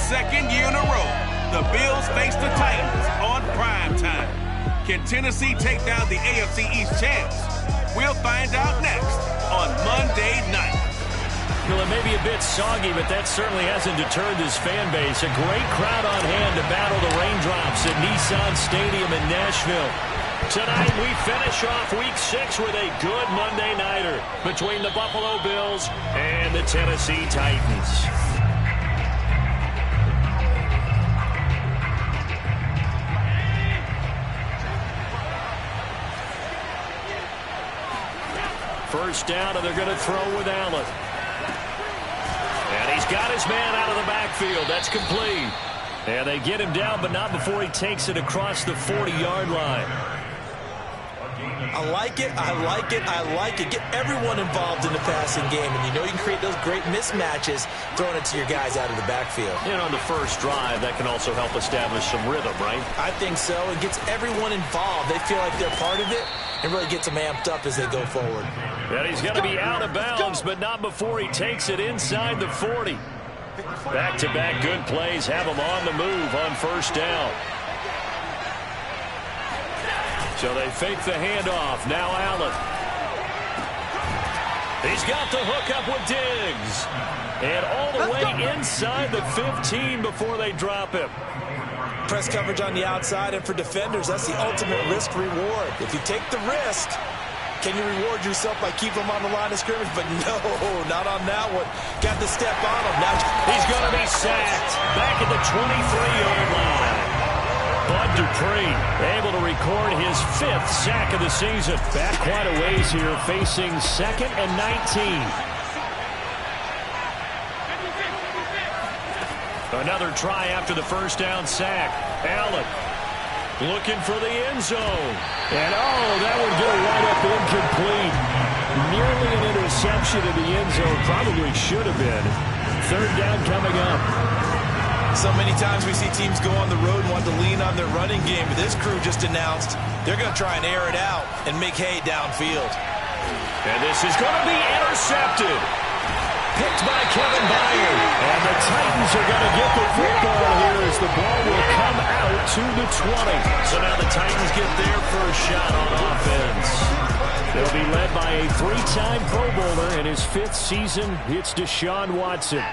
second year in a row, the Bills face the Titans on prime time. Can Tennessee take down the AFC East champs? We'll find out next on Monday night. Well, it may be a bit soggy, but that certainly hasn't deterred this fan base. A great crowd on hand to battle the raindrops at Nissan Stadium in Nashville. Tonight, we finish off Week 6 with a good Monday nighter between the Buffalo Bills and the Tennessee Titans. First down, and they're going to throw with Allen. And he's got his man out of the backfield. That's complete. And they get him down, but not before he takes it across the 40-yard line. I like it, I like it, I like it. Get everyone involved in the passing game, and you know you can create those great mismatches throwing it to your guys out of the backfield. And on the first drive, that can also help establish some rhythm, right? I think so. It gets everyone involved. They feel like they're part of it and really gets them amped up as they go forward. And he's going to be out of bounds, but not before he takes it inside the 40. Back-to-back good plays have him on the move on first down. So they fake the handoff. Now Allen. He's got the hookup with Diggs. And all the way inside the 15 before they drop him. Press coverage on the outside, and for defenders, that's the ultimate risk-reward. If you take the risk, can you reward yourself by keeping him on the line of scrimmage? But no, not on that one. Got the step on him. Now he's going to be sacked back at the 23-yard line. Bud Dupree able to record his 5th sack of the season. Back quite a ways here, facing 2nd and 19. Another try after the first down sack. Allen looking for the end zone. And, oh, that would go right up incomplete. Nearly an interception in the end zone. Probably should have been. Third down coming up. So many times we see teams go on the road and want to lean on their running game. But this crew just announced they're going to try and air it out and make hay downfield. And this is going to be intercepted. Picked by Kevin Byard. And the Titans are going to get the football here as the ball will come out to the 20. So now the Titans get their first shot on offense. They'll be led by a 3-time Pro Bowler in his 5th season. It's Deshaun Watson.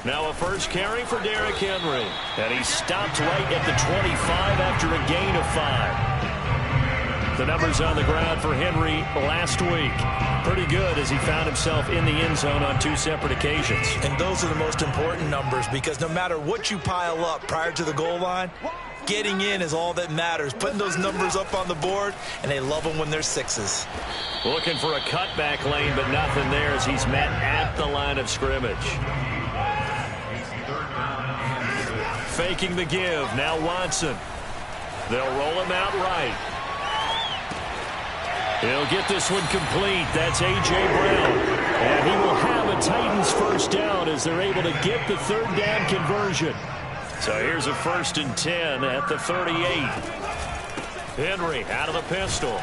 Now a first carry for Derrick Henry. And he stopped right at the 25 after a gain of 5. The numbers on the ground for Henry last week. Pretty good as he found himself in the end zone on 2 separate occasions. And those are the most important numbers because no matter what you pile up prior to the goal line, getting in is all that matters. Putting those numbers up on the board, and they love them when they're 6s. Looking for a cutback lane, but nothing there as he's met at the line of scrimmage. Faking the give. Now Watson. They'll roll him out right. He'll get this one complete. That's A.J. Brown. And he will have a Titans first down as they're able to get the third down conversion. So here's a 1st and 10 at the 38. Henry out of the pistol.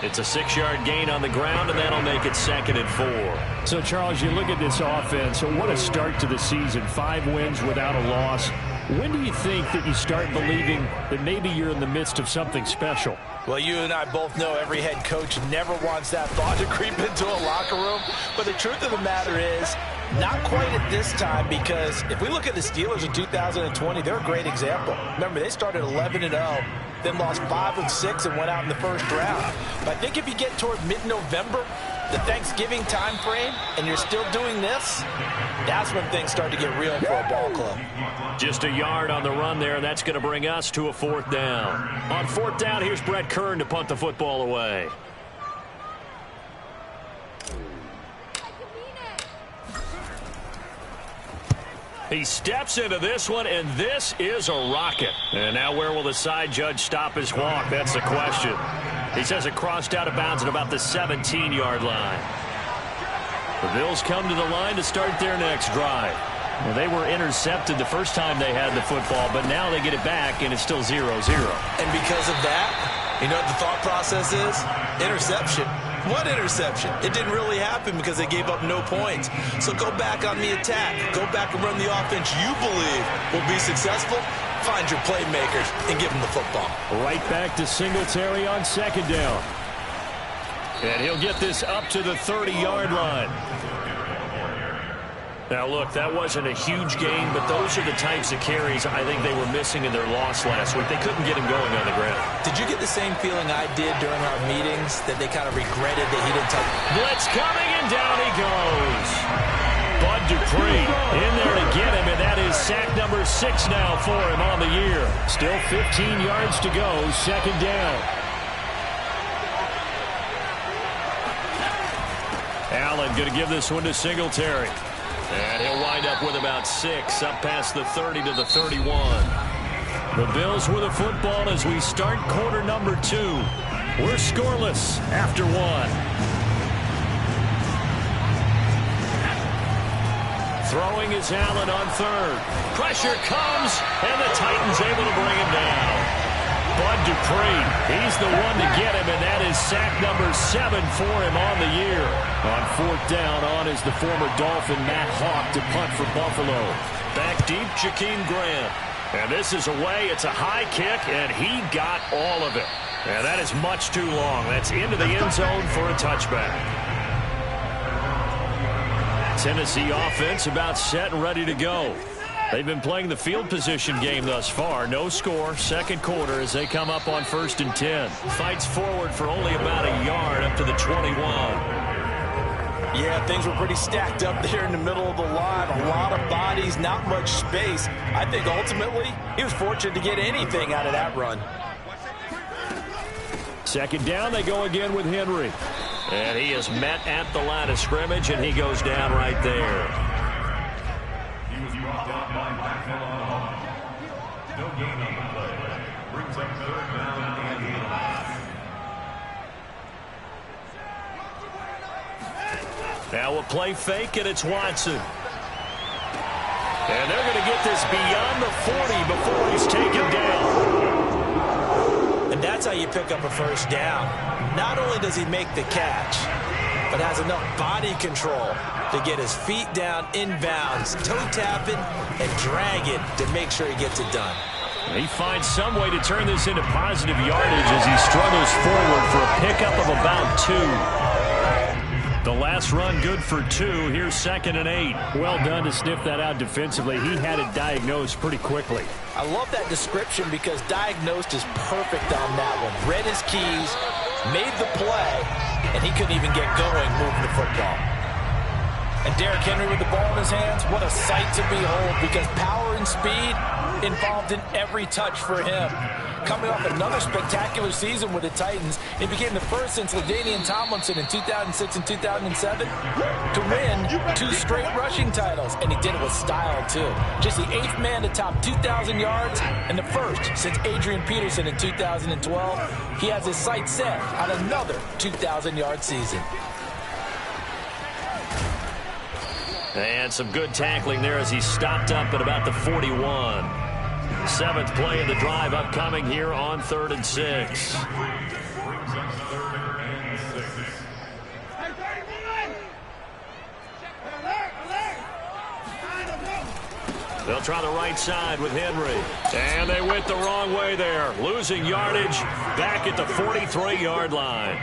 It's a 6-yard gain on the ground, and that'll make it 2nd and 4. So, Charles, you look at this offense. So what a start to the season. 5 wins without a loss. When do you think that you start believing that maybe you're in the midst of something special? Well, you and I both know every head coach never wants that thought to creep into a locker room. But the truth of the matter is, not quite at this time, because if we look at the Steelers in 2020, they're a great example. Remember, they started 11-0, then lost 5-6 and went out in the first round. But I think if you get toward mid-November, the Thanksgiving time frame, and you're still doing this, that's when things start to get real for a ball club. Just a yard on the run there, and that's going to bring us to a 4th down. On 4th down, here's Brett Kern to punt the football away. He steps into this one, and this is a rocket. And now where will the side judge stop his walk? That's the question. He says it crossed out of bounds at about the 17-yard line. The Bills come to the line to start their next drive. Well, they were intercepted the first time they had the football, but now they get it back, and it's still 0-0. And because of that, you know what the thought process is? Interception. What interception? It didn't really happen because they gave up no points. So go back on the attack. Go back and run the offense you believe will be successful. Find your playmakers and give them the football. Right back to Singletary on second down. And he'll get this up to the 30-yard line. Now, look, that wasn't a huge gain, but those are the types of carries I think they were missing in their loss last week. They couldn't get him going on the ground. Did you get the same feeling I did during our meetings, that they kind of regretted that he didn't touch? Blitz coming, and down he goes. Bud Dupree in there to get him, and that is sack number 6 now for him on the year. Still 15 yards to go, second down. Allen going to give this one to Singletary. And he'll wind up with about 6, up past the 30 to the 31. The Bills with the football as we start quarter number 2. We're scoreless after 1. Throwing is Allen on third. Pressure comes, and the Titans able to bring him down. Bud Dupree, he's the one to get him, and that is sack number 7 for him on the year. On fourth down, on is the former Dolphin Matt Hawk to punt for Buffalo. Back deep, Jakeem Grant. And this is away. It's a high kick, and he got all of it. And that is much too long. That's into the end zone for a touchback. Tennessee offense about set and ready to go. They've been playing the field position game thus far. No score, second quarter as they come up on 1st and 10. Fights forward for only about a yard up to the 21. Yeah, things were pretty stacked up there in the middle of the line. A lot of bodies, not much space. I think ultimately he was fortunate to get anything out of that run. Second down, they go again with Henry. And he is met at the line of scrimmage, and he goes down right there. No gain on the play. Brings up third down and 8. Now a play fake, and it's Watson. And they're going to get this beyond the 40 before he's taken down. And that's how you pick up a first down. Not only does he make the catch, but has enough body control to get his feet down inbounds, toe tapping, and drag it to make sure he gets it done. He finds some way to turn this into positive yardage as he struggles forward for a pickup of about 2. The last run good for 2. Here's 2nd and 8. Well done to sniff that out defensively. He had it diagnosed pretty quickly. I love that description because diagnosed is perfect on that one. Read his keys, made the play, and he couldn't even get going moving the football. And Derrick Henry with the ball in his hands, what a sight to behold, because power and speed involved in every touch for him. Coming off another spectacular season with the Titans, it became the first since LaDainian Tomlinson in 2006 and 2007 to win 2 straight rushing titles, and he did it with style too. Just the 8th man to top 2,000 yards and the first since Adrian Peterson in 2012. He has his sights set on another 2,000-yard season. And some good tackling there as he stopped up at about the 41. 7th play of the drive upcoming here on 3rd and 6. They'll try the right side with Henry. And they went the wrong way there. Losing yardage back at the 43-yard line.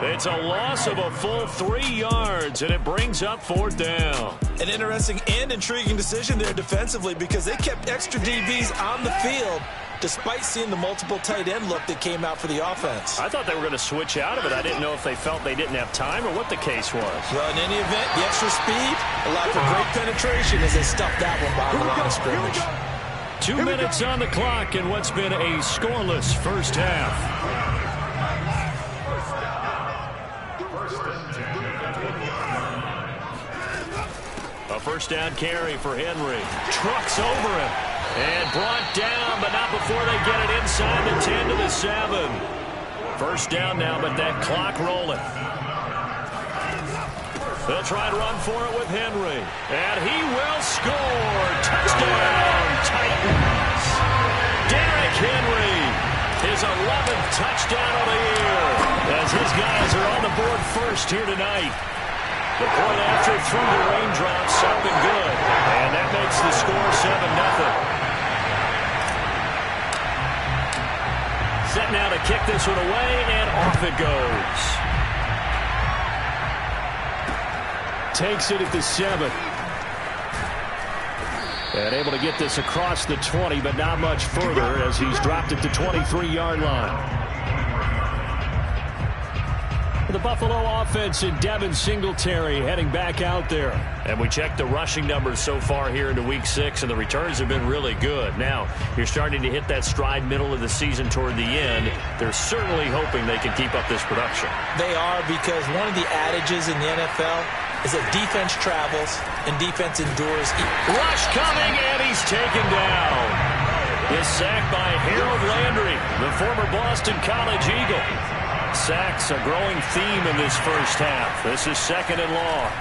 It's a loss of a full 3 yards, and it brings up 4th down. An interesting and intriguing decision there defensively because they kept extra DBs on the field despite seeing the multiple tight end look that came out for the offense. I thought they were going to switch out of it. I didn't know if they felt they didn't have time or what the case was. Well, in any event, the extra speed allowed for great penetration as they stuffed that one by the line of scrimmage. 2 minutes on the clock in what's been a scoreless first half. A first down carry for Henry. Trucks over him. And brought down, but not before they get it inside the 10 to the 7. First down now, but that clock rolling. They'll try and run for it with Henry. And he will score. Touchdown, Titans. Derrick Henry, his 11th touchdown of the year, as his guys are on the board first here tonight. The point after through the raindrops, something good. And that makes the score 7-0. Set now to kick this one away, and off it goes. Takes it at the 7. And able to get this across the 20, but not much further as he's dropped it to 23-yard line. The Buffalo offense and Devin Singletary heading back out there. And we checked the rushing numbers so far here into Week 6, and the returns have been really good. Now, you're starting to hit that stride middle of the season toward the end. They're certainly hoping they can keep up this production. They are, because one of the adages in the NFL is that defense travels and defense endures. Rush coming, and he's taken down. The sack by Harold Landry, the former Boston College Eagle. Sacks a growing theme in this first half. This is 2nd and long.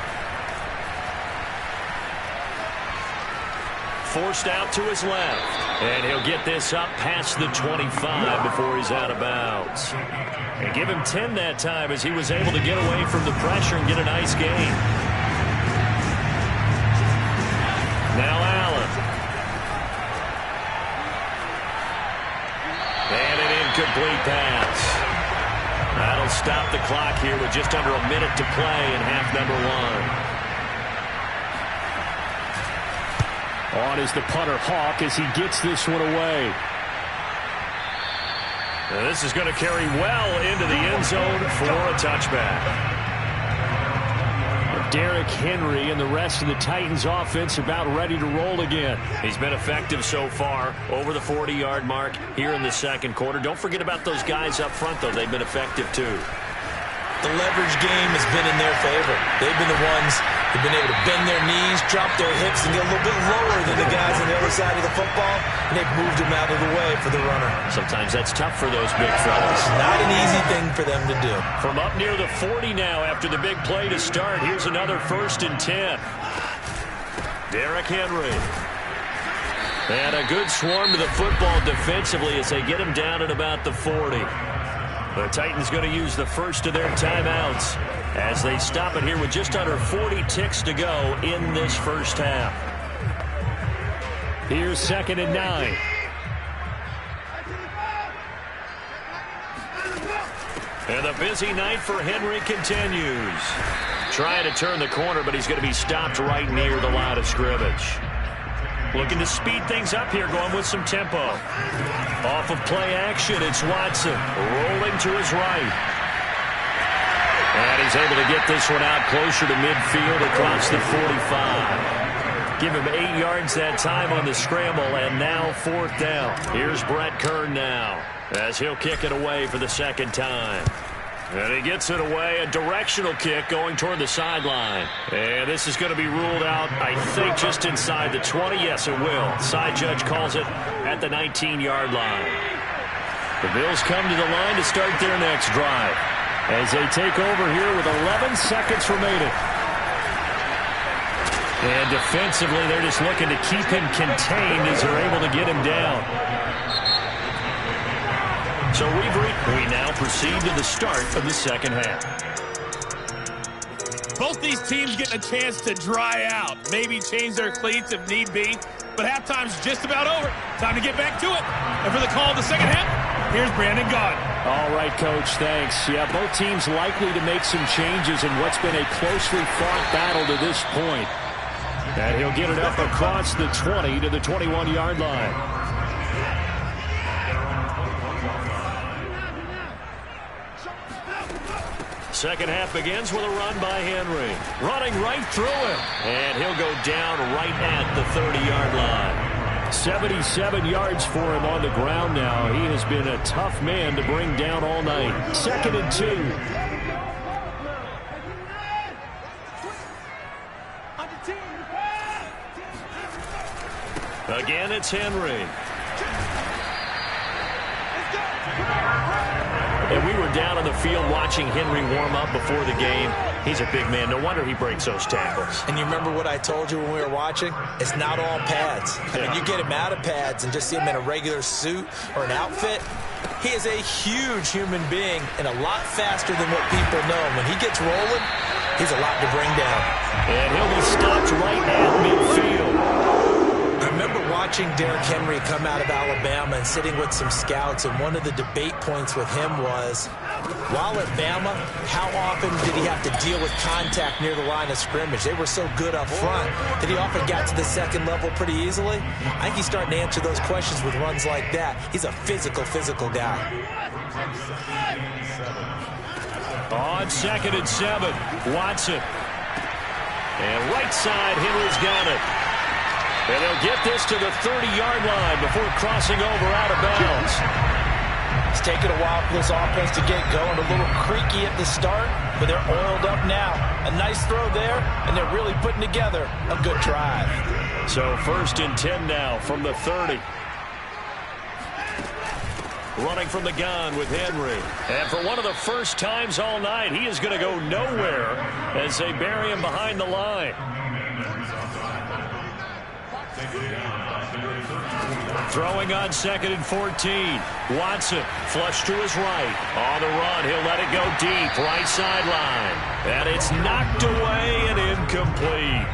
Forced out to his left. And he'll get this up past the 25 before he's out of bounds. And give him 10 that time as he was able to get away from the pressure and get a nice gain. Now Allen. And an incomplete pass. That'll stop the clock here with just under a minute to play in half number 1. On is the punter Hawk as he gets this one away. Now this is going to carry well into the end zone for a touchback. Derrick Henry and the rest of the Titans offense about ready to roll again. He's been effective so far, over the 40-yard mark here in the second quarter. Don't forget about those guys up front, though. They've been effective, too. The leverage game has been in their favor. They've been the ones who've been able to bend their knees, drop their hips, and get a little bit lower than the guys on the other side of the football, and they've moved them out of the way for the runner. Sometimes that's tough for those big fellas. Not an easy thing for them to do. From up near the 40 now after the big play to start, here's another 1st and 10. Derrick Henry. And a good swarm to the football defensively as they get him down at about the 40. The Titans going to use the first of their timeouts as they stop it here with just under 40 ticks to go in this first half. Here's 2nd and 9. And the busy night for Henry continues. Trying to turn the corner, but he's going to be stopped right near the line of scrimmage. Looking to speed things up here, going with some tempo. Off of play action, it's Watson rolling to his right. And he's able to get this one out closer to midfield across the 45. Give him 8 yards that time on the scramble, and now 4th down. Here's Brett Kern now as he'll kick it away for the 2nd time. And he gets it away, a directional kick going toward the sideline. And this is going to be ruled out, I think, just inside the 20. Yes, it will. Side judge calls it at the 19-yard line. The Bills come to the line to start their next drive as they take over here with 11 seconds remaining. And defensively, they're just looking to keep him contained as they're able to get him down. So we now proceed to the start of the second half. Both these teams getting a chance to dry out, maybe change their cleats if need be, but halftime's just about over. Time to get back to it. And for the call of the second half, here's Brandon Gaudin. All right, Coach, thanks. Yeah, both teams likely to make some changes in what's been a closely fought battle to this point. And he'll get it up across the 20 to the 21-yard line. Second half begins with a run by Henry. Running right through him. And he'll go down right at the 30-yard line. 77 yards for him on the ground now. He has been a tough man to bring down all night. 2nd and 2. Again, it's Henry. And we were down on the field watching Henry warm up before the game. He's a big man. No wonder he breaks those tackles. And you remember what I told you when we were watching? It's not all pads. I mean, you get him out of pads and just see him in a regular suit or an outfit. He is a huge human being and a lot faster than what people know. When he gets rolling, he's a lot to bring down. And he'll be stopped right at midfield. I remember watching Derrick Henry come out of Alabama and sitting with some scouts, and one of the debate points with him was, while at Bama, how often did he have to deal with contact near the line of scrimmage? They were so good up front that he often got to the second level pretty easily. I think he's starting to answer those questions with runs like that. He's a physical guy. On 2nd and 7, Watson. And right side, Henry's got it. And they'll get this to the 30-yard line before crossing over out of bounds. It's taken a while for this offense to get going. A little creaky at the start, but they're oiled up now. A nice throw there, and they're really putting together a good drive. So 1st and 10 now from the 30. Running from the gun with Henry. And for one of the first times all night, he is going to go nowhere as they bury him behind the line. Throwing on 2nd and 14. Watson flush to his right. On the run, he'll let it go deep. Right sideline. And it's knocked away and incomplete.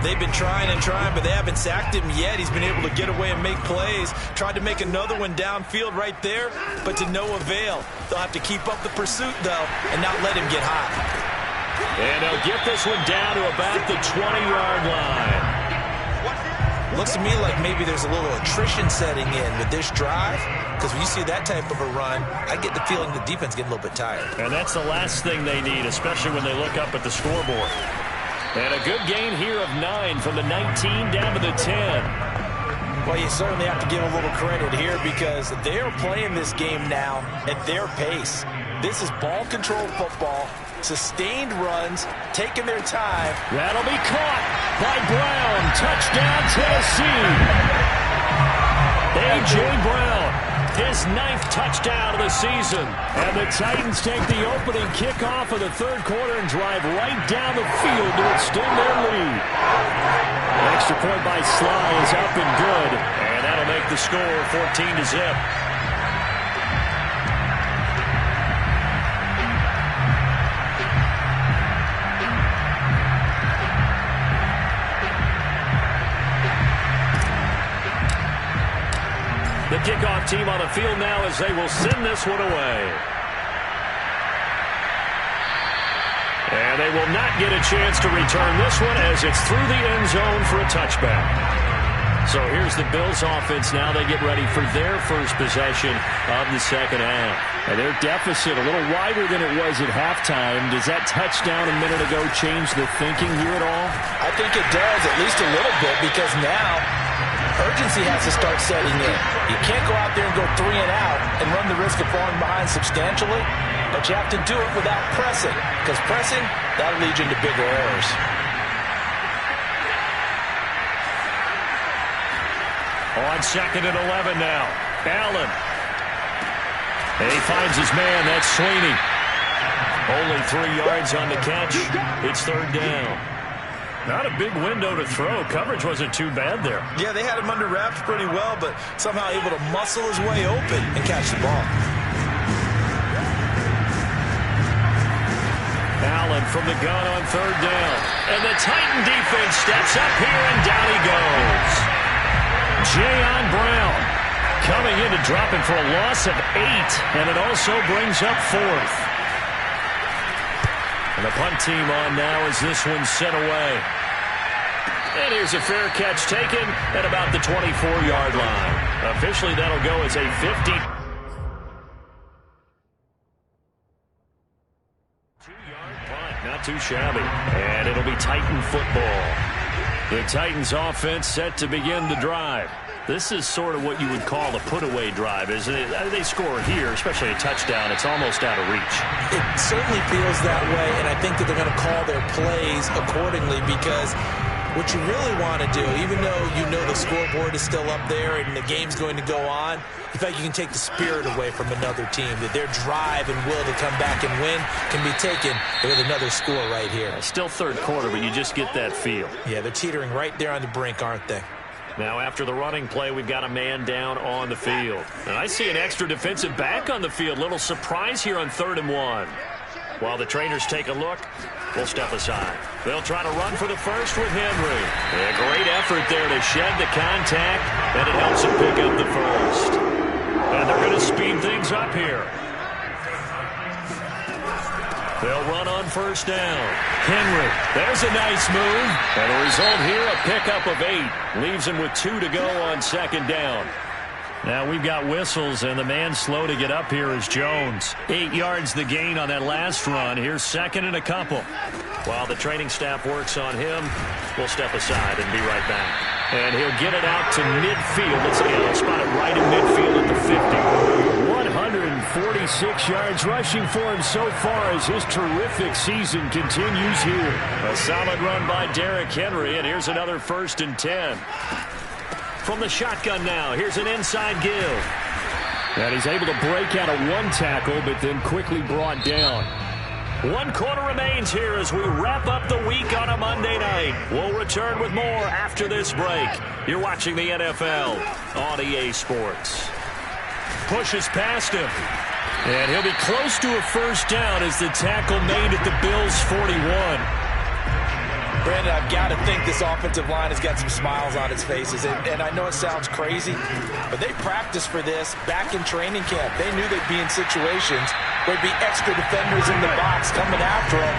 They've been trying and trying, but they haven't sacked him yet. He's been able to get away and make plays. Tried to make another one downfield right there, but to no avail. They'll have to keep up the pursuit, though, and not let him get hot. And they'll get this one down to about the 20-yard line. Looks to me like maybe there's a little attrition setting in with this drive, because when you see that type of a run, I get the feeling the defense getting a little bit tired. And that's the last thing they need, especially when they look up at the scoreboard. And a good gain here of 9 from the 19 down to the 10. Well, you certainly have to give a little credit here because they're playing this game now at their pace. This is ball-controlled football, sustained runs, taking their time. That'll be caught by Brown. Touchdown, Tennessee. A.J. Brown, his 9th touchdown of the season. And the Titans take the opening kickoff of the 3rd quarter and drive right down the field to extend their lead. An extra point by Sly is up and good. And that'll make the score 14-0. The kickoff team on the field now as they will send this one away. And they will not get a chance to return this one as it's through the end zone for a touchback. So here's the Bills offense now. They get ready for their first possession of the 2nd half. And their deficit a little wider than it was at halftime. Does that touchdown a minute ago change the thinking here at all? I think it does, at least a little bit, because now urgency has to start setting in. You can't go out there and go 3 and out and run the risk of falling behind substantially, but you have to do it without pressing, because pressing, that'll lead you into bigger errors. On 2nd and 11 now. Allen. And he finds his man. That's Sweeney. Only 3 yards on the catch. It's 3rd down. Not a big window to throw. Coverage wasn't too bad there. Yeah, they had him under wraps pretty well, but somehow able to muscle his way open and catch the ball. Allen from the gun on 3rd down. And the Titan defense steps up here, and down he goes. Jayon Brown coming in to drop him for a loss of 8, and it also brings up 4th. And the punt team on now as this one's sent away. And here's a fair catch taken at about the 24-yard line. Officially, that'll go as a 50. 2-yard punt, not too shabby. And it'll be Titan football. The Titans offense set to begin the drive. This is sort of what you would call a put-away drive, isn't it? They score here, especially a touchdown. It's almost out of reach. It certainly feels that way, and I think that they're going to call their plays accordingly because what you really want to do, even though you know the scoreboard is still up there and the game's going to go on, you feel like you can take the spirit away from another team, that their drive and will to come back and win can be taken with another score right here. Still third quarter, but you just get that feel. Yeah, they're teetering right there on the brink, aren't they? Now after the running play, we've got a man down on the field. And I see an extra defensive back on the field. Little surprise here on 3rd and 1. While the trainers take a look, we'll step aside. They'll try to run for the first with Henry. A great effort there to shed the contact, and it helps him pick up the first. And they're going to speed things up here. They'll run on 1st down. Henry, there's a nice move. And the result here, a pickup of 8. Leaves him with 2 to go on 2nd down. Now we've got whistles, and the man slow to get up here is Jones. 8 yards the gain on that last run. Here's 2nd and a couple. While the training staff works on him, we'll step aside and be right back. And he'll get it out to midfield. Let's see, he'll spot it right in midfield at the 50. 146 yards rushing for him so far as his terrific season continues here. A solid run by Derrick Henry, and here's another 1st and 10. From the shotgun now, here's an inside give. And he's able to break out of 1 tackle, but then quickly brought down. 1 quarter remains here as we wrap up the week on a Monday night. We'll return with more after this break. You're watching the NFL on EA Sports. Pushes past him. And he'll be close to a 1st down as the tackle made at the Bills' 41. Brandon, I've got to think this offensive line has got some smiles on its faces. And I know it sounds crazy, but they practiced for this back in training camp. They knew they'd be in situations where there'd be extra defenders in the box coming after them,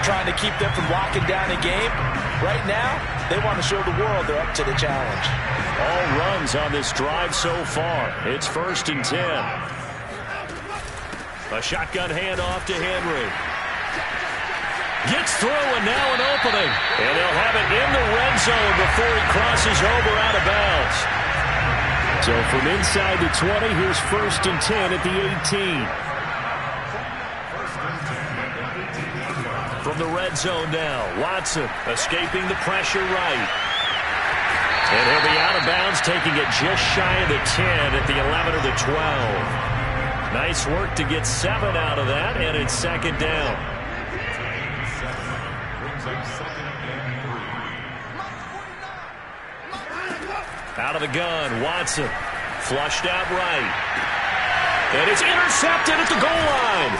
trying to keep them from locking down a game. Right now, they want to show the world they're up to the challenge. All runs on this drive so far. It's 1st and 10. A shotgun handoff to Henry. Gets through, and now an opening. And they'll have it in the red zone before he crosses over out of bounds. So from inside the 20, here's 1st and 10 at the 18. From the red zone now, Watson escaping the pressure right. And he'll be out of bounds, taking it just shy of the 10 at the 11 or the 12. Nice work to get 7 out of that, and it's 2nd down. Out of the gun, Watson. Flushed out right. And it's intercepted at the goal line.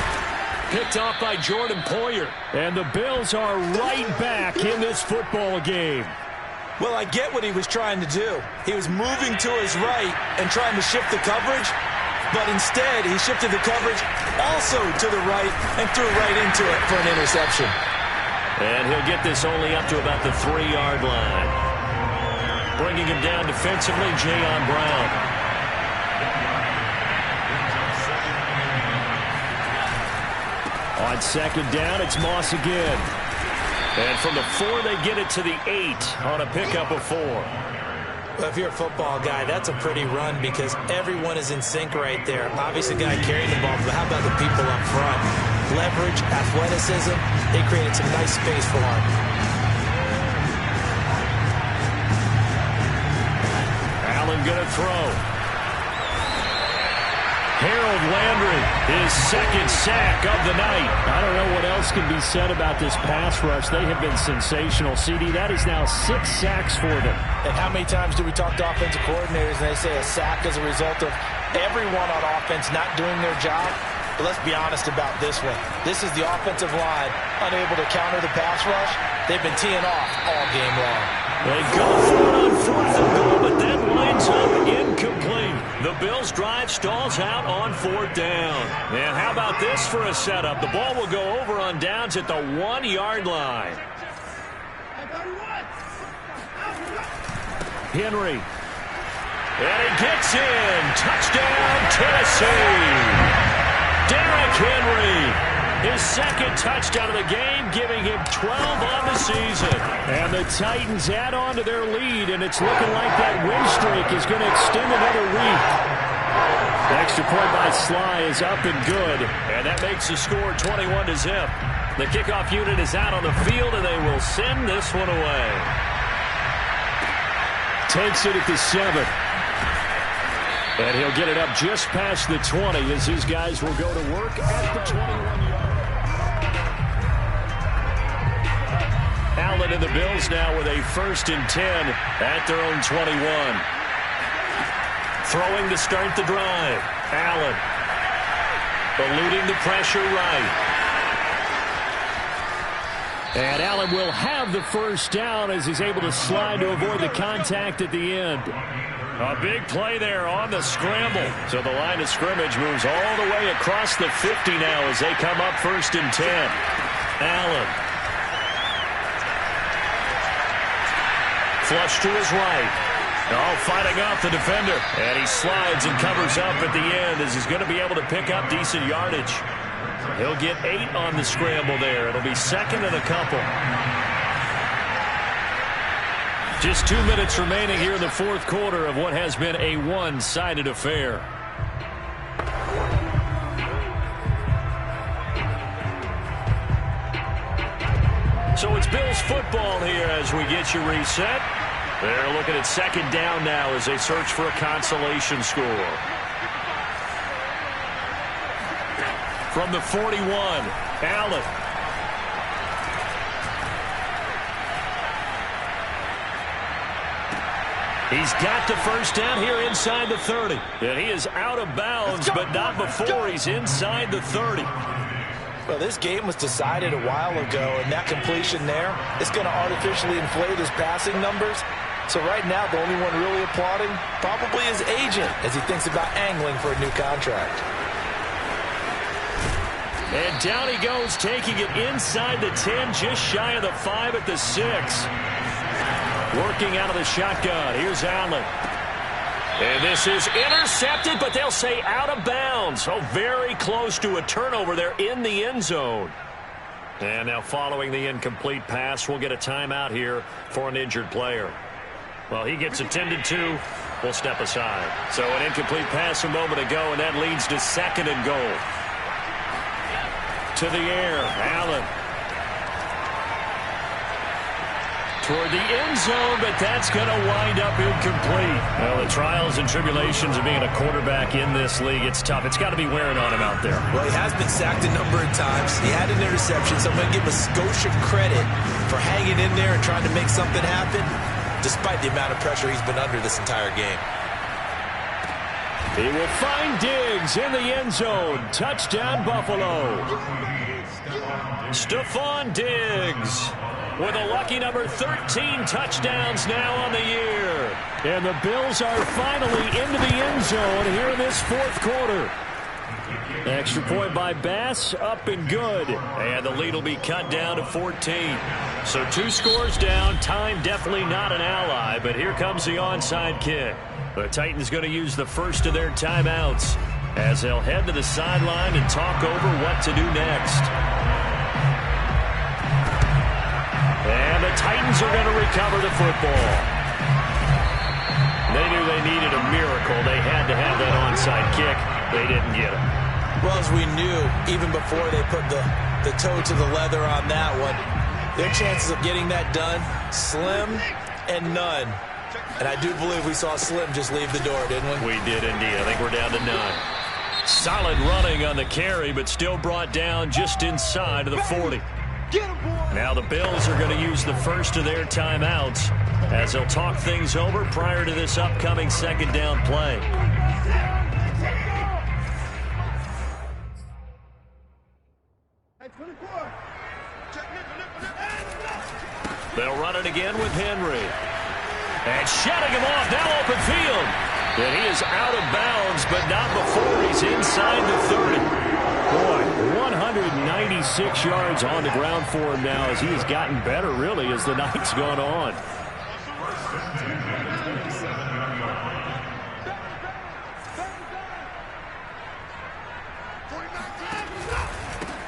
Picked off by Jordan Poyer. And the Bills are right back in this football game. Well, I get what he was trying to do. He was moving to his right and trying to shift the coverage. But instead, he shifted the coverage also to the right and threw right into it for an interception. And he'll get this only up to about the 3-yard line. Bringing him down defensively, Jayon Brown. On 2nd down, it's Moss again. And from the 4, they get it to the 8 on a pickup of 4. Well, if you're a football guy, that's a pretty run because everyone is in sync right there. Obviously, the guy carrying the ball, but how about the people up front? Leverage, athleticism, they created some nice space for him. Allen gonna throw. Harold Landry, his 2nd sack of the night. I don't know what else can be said about this pass rush. They have been sensational. CD, that is now 6 sacks for them. And how many times do we talk to offensive coordinators and they say a sack as a result of everyone on offense not doing their job? But let's be honest about this one. This is the offensive line unable to counter the pass rush. They've been teeing off all game long. They go for it on 4th and goal, but that winds up incomplete. The Bills' drive stalls out on 4th down. And how about this for a setup? The ball will go over on downs at the 1-yard line. Henry. And he gets in. Touchdown, Tennessee. Derrick Henry, his 2nd touchdown of the game, giving him 12 on the season. And the Titans add on to their lead, and it's looking like that win streak is going to extend another week. The extra point by Sly is up and good, and that makes the score 21-0. The kickoff unit is out on the field, and they will send this one away. Takes it at the 7. And he'll get it up just past the 20 as his guys will go to work at the 21-yard. Allen and the Bills now with a 1st and 10 at their own 21. Throwing to start the drive. Allen eluding the pressure right. And Allen will have the 1st down as he's able to slide to avoid the contact at the end. A big play there on the scramble. So the line of scrimmage moves all the way across the 50 now as they come up 1st and 10. Allen. Flush to his right. Oh, fighting off the defender. And he slides and covers up at the end as he's going to be able to pick up decent yardage. He'll get 8 on the scramble there. It'll be 2nd and a couple. Just 2 minutes remaining here in the 4th quarter of what has been a one-sided affair. So it's Bills football here as we get you reset. They're looking at 2nd down now as they search for a consolation score. From the 41, Allen. He's got the 1st down here inside the 30. And he is out of bounds, but not before he's inside the 30. Well, this game was decided a while ago, and that completion there is going to artificially inflate his passing numbers. So right now, the only one really applauding probably his agent as he thinks about angling for a new contract. And down he goes, taking it inside the 10, just shy of the 5 at the 6. Working out of the shotgun. Here's Allen. And this is intercepted, but they'll say out of bounds. So very close to a turnover there in the end zone. And now following the incomplete pass, we'll get a timeout here for an injured player. Well, he gets attended to. We'll step aside. So an incomplete pass a moment ago, and that leads to 2nd and goal. To the air, Allen. Toward the end zone, but that's going to wind up incomplete. Well, the trials and tribulations of being a quarterback in this league, it's tough. It's got to be wearing on him out there. Well, he has been sacked a number of times. He had an interception, so I'm going to give him a Scotia credit for hanging in there and trying to make something happen, despite the amount of pressure he's been under this entire game. He will find Diggs in the end zone. Touchdown, Buffalo. Stephon Diggs with a lucky number 13 touchdowns now on the year. And the Bills are finally into the end zone here in this 4th quarter. Extra point by Bass, up and good. And the lead will be cut down to 14. So 2 scores down. Time definitely not an ally, but here comes the onside kick. The Titans going to use the first of their timeouts as they'll head to the sideline and talk over what to do next. And the Titans are going to recover the football. They knew they needed a miracle. They had to have that onside kick. They didn't get it. Well, as we knew, even before they put the toe to the leather on that one, their chances of getting that done, slim and none. And I do believe we saw Slim just leave the door, didn't we? We did indeed. I think we're down to 9. Solid running on the carry, but still brought down just inside of the 40. Now the Bills are going to use the first of their timeouts as they'll talk things over prior to this upcoming 2nd down play. They'll run it again with Henry. And shutting him off, now open field. And he is out of bounds, but not before he's inside the 30. Boy, 196 yards on the ground for him now as he has gotten better, really, as the night's gone on.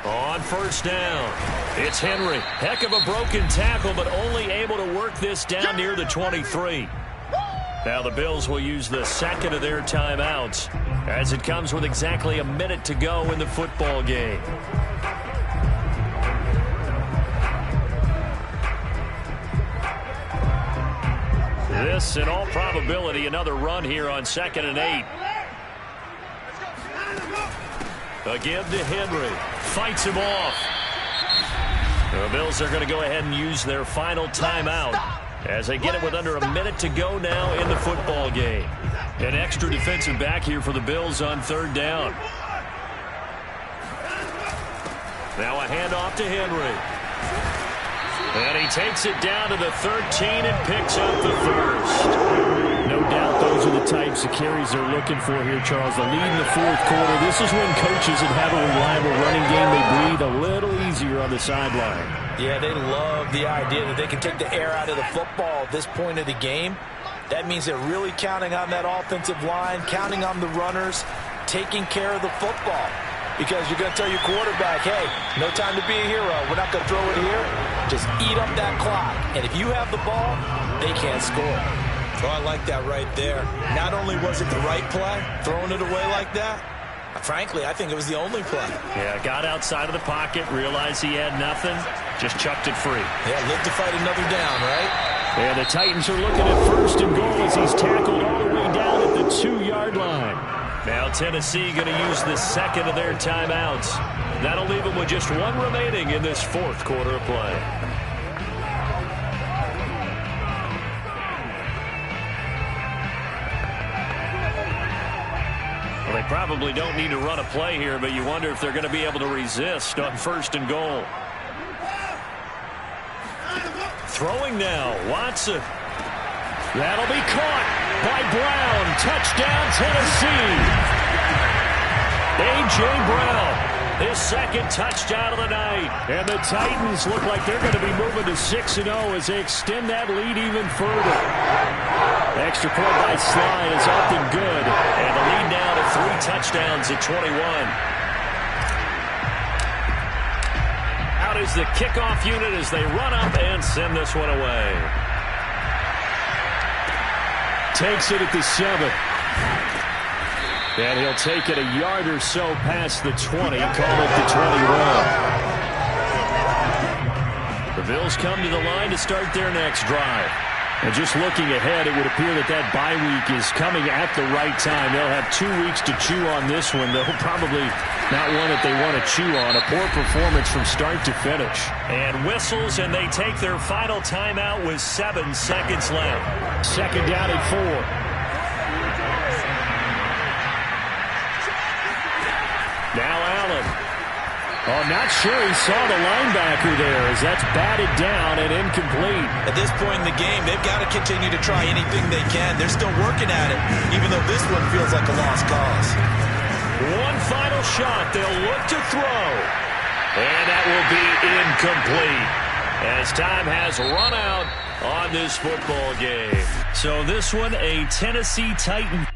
On 1st down, it's Henry. Heck of a broken tackle, but only able to work this down near the 23. Now the Bills will use the 2nd of their timeouts as it comes with exactly a minute to go in the football game. This, in all probability, another run here on 2nd and 8. Again to Henry. Fights him off. The Bills are going to go ahead and use their final timeout as they get it with under a minute to go now in the football game. An extra defensive back here for the Bills on 3rd down. Now a handoff to Henry. And he takes it down to the 13 and picks up the first. No doubt those are the types of carries they're looking for here, Charles. The lead in the 4th quarter. This is when coaches that have a reliable running game, they breathe a little easier on the sideline. Yeah, they love the idea that they can take the air out of the football at this point of the game. That means they're really counting on that offensive line, counting on the runners, taking care of the football. Because you're going to tell your quarterback, hey, no time to be a hero. We're not going to throw it here. Just eat up that clock. And if you have the ball, they can't score. Oh, I like that right there. Not only was it the right play, throwing it away like that, frankly, I think it was the only play. Yeah, got outside of the pocket, realized he had nothing, just chucked it free. Yeah, live to fight another down, right? Yeah, the Titans are looking at 1st and goal as he's tackled all the way down at the 2-yard line. Now Tennessee going to use the 2nd of their timeouts. That'll leave them with just 1 remaining in this 4th quarter of play. Well, they probably don't need to run a play here, but you wonder if they're going to be able to resist on 1st and goal. Throwing now, Watson. That'll be caught by Brown. Touchdown, Tennessee. A.J. Brown, his 2nd touchdown of the night. And the Titans look like they're going to be moving to 6-0 as they extend that lead even further. Extra point by Sly is up and good. And the lead now to 3 touchdowns at 21. Out is the kickoff unit as they run up and send this one away. Takes it at the 7. And he'll take it a yard or so past the 20. Call it the 21. The Bills come to the line to start their next drive. And just looking ahead, it would appear that that bye week is coming at the right time. They'll have 2 weeks to chew on this one. They'll probably not one that they want to chew on. A poor performance from start to finish. And whistles, and they take their final timeout with 7 seconds left. 2nd down at 4. Now Allen. Oh, not sure he saw the linebacker there as that's batted down and incomplete. At this point in the game, they've got to continue to try anything they can. They're still working at it, even though this one feels like a lost cause. One final shot. They'll look to throw. And that will be incomplete as time has run out on this football game. So this one, a Tennessee Titan